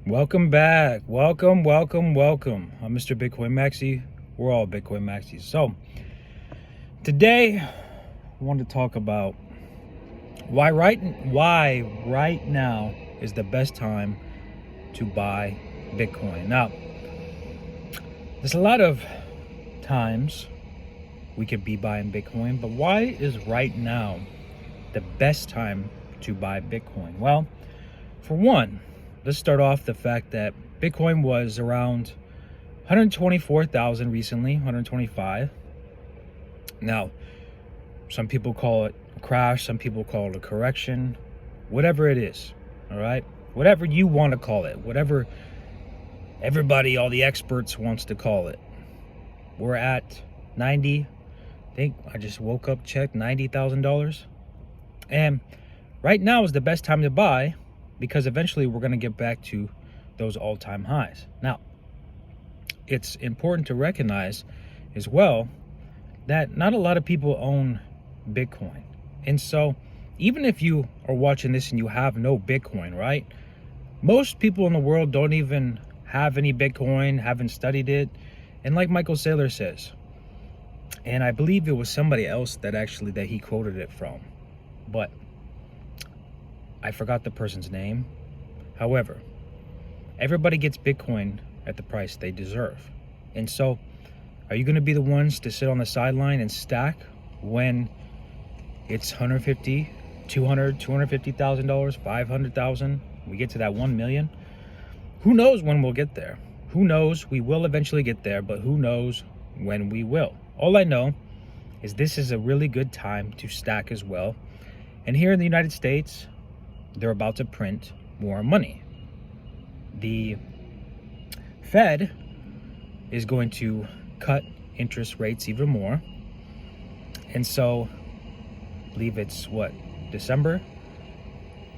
Welcome back. Welcome. I'm Mr. Bitcoin Maxi. We're all Bitcoin Maxis. So, today I want to talk about why right now is the best time to buy Bitcoin. Now, there's a lot of times we could be buying Bitcoin, but why is right now the best time to buy Bitcoin? Well, for one, let's start off the fact that Bitcoin was around 124,000 recently, 125. Now, some people call it a crash, some people call it a correction, whatever it is, all right? Whatever you want to call it, whatever everybody, all the experts wants to call it. We're at 90, I think I just woke up, checked $90,000. And right now is the best time to buy because eventually we're going to get back to those all-time highs. Now, it's important to recognize as well that not a lot of people own Bitcoin. And so even if you are watching this and you have no Bitcoin, right? Most people in the world don't even have any Bitcoin, haven't studied it. And like Michael Saylor says, and I believe it was somebody else that he quoted it from, but I forgot the person's name. However, everybody gets Bitcoin at the price they deserve. And so, are you going to be the ones to sit on the sideline and stack when it's $150, $200, $250,000, $500,000? We get to that 1 million. Who knows when we'll get there? Who knows? We will eventually get there, but who knows when we will? All I know is this is a really good time to stack as well. And here in the United States, they're about to print more money. The Fed is going to cut interest rates even more. And so, I believe it's December?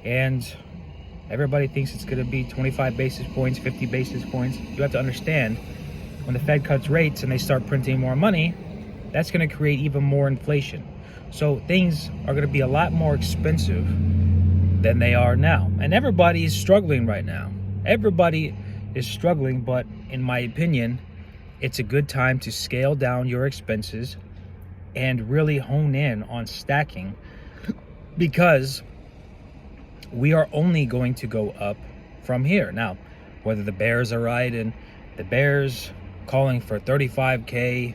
And everybody thinks it's going to be 25 basis points, 50 basis points. You have to understand, when the Fed cuts rates and they start printing more money, that's going to create even more inflation. So things are going to be a lot more expensive than they are now. And everybody is struggling right now. Everybody is struggling, but in my opinion, it's a good time to scale down your expenses and really hone in on stacking, because we are only going to go up from here. Now, whether the bears are right and the bears calling for 35K,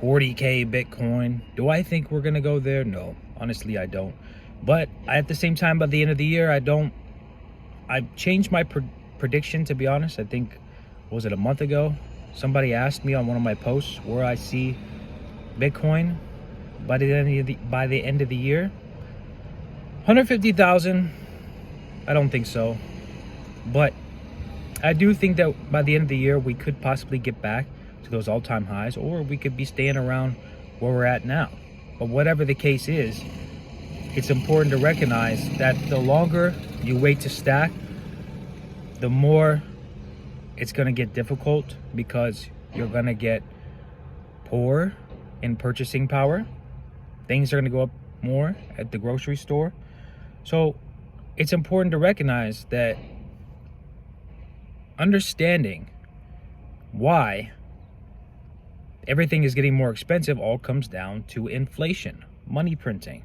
40K Bitcoin, do I think we're going to go there? No, honestly, I don't. But at the same time, by the end of the year, I've changed my prediction, to be honest. I think, was it a month ago? Somebody asked me on one of my posts where I see Bitcoin by the end of the year. 150,000, I don't think so. But I do think that by the end of the year, we could possibly get back to those all-time highs, or we could be staying around where we're at now. But whatever the case is, it's important to recognize that the longer you wait to stack, the more it's going to get difficult, because you're going to get poor in purchasing power. Things are going to go up more at the grocery store. So it's important to recognize that understanding why everything is getting more expensive all comes down to inflation, money printing.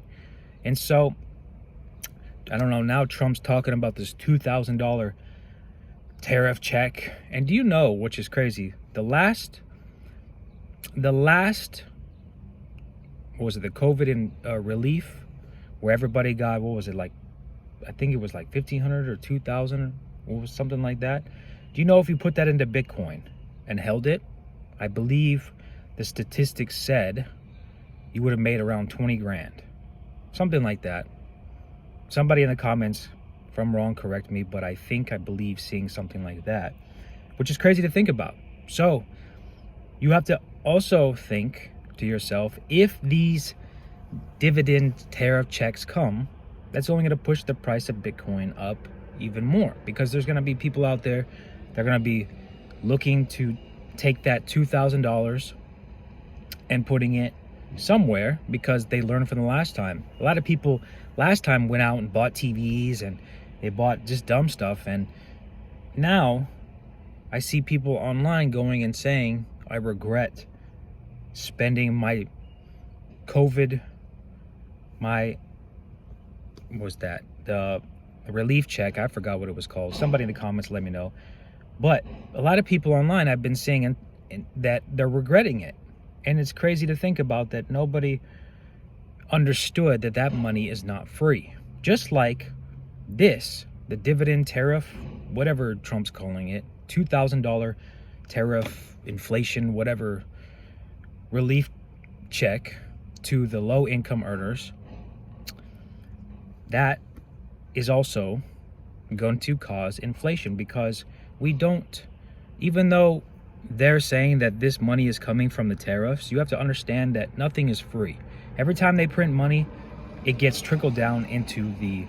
And so, I don't know, now Trump's talking about this $2,000 tariff check. And do you know, which is crazy, the last, what was it, the COVID relief, where everybody got, I think it was like 1,500 or 2,000, or was something like that. Do you know if you put that into Bitcoin and held it, I believe the statistics said you would have made around 20 grand. Something like that. Somebody in the comments, if I'm wrong, correct me, but I believe seeing something like that, which is crazy to think about. So you have to also think to yourself, if these dividend tariff checks come, that's only going to push the price of Bitcoin up even more, because there's going to be people out there that are going to be looking to take that $2,000 and putting it somewhere, because they learned from the last time. A lot of people last time went out and bought TVs and they bought just dumb stuff, and now I see people online going and saying, I regret spending my COVID, what was that? The relief check. I forgot what it was called. Somebody in the comments let me know. But a lot of people online I've been seeing that they're regretting it. And it's crazy to think about that nobody understood that that money is not free. Just like this, the dividend tariff, whatever Trump's calling it, $2,000 tariff, inflation, whatever, relief check to the low income earners, that is also going to cause inflation, because we don't, even though they're saying that this money is coming from the tariffs, you have to understand that nothing is free. Every time they print money, it gets trickled down into the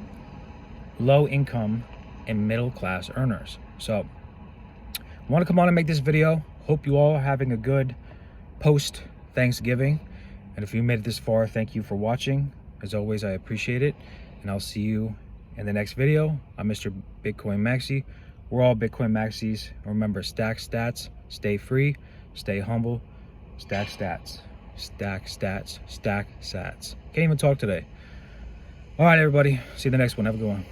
low income and middle class earners. So I want to come on and make this video. Hope you all are having a good post Thanksgiving. And if you made it this far, thank you for watching. As always, I appreciate it. And I'll see you in the next video. I'm Mr. Bitcoin Maxi. We're all Bitcoin Maxis. Remember, stack stats, stay free, stay humble, stack stats, stack stats, stack sats. Can't even talk today. All right, everybody. See you in the next one. Have a good one.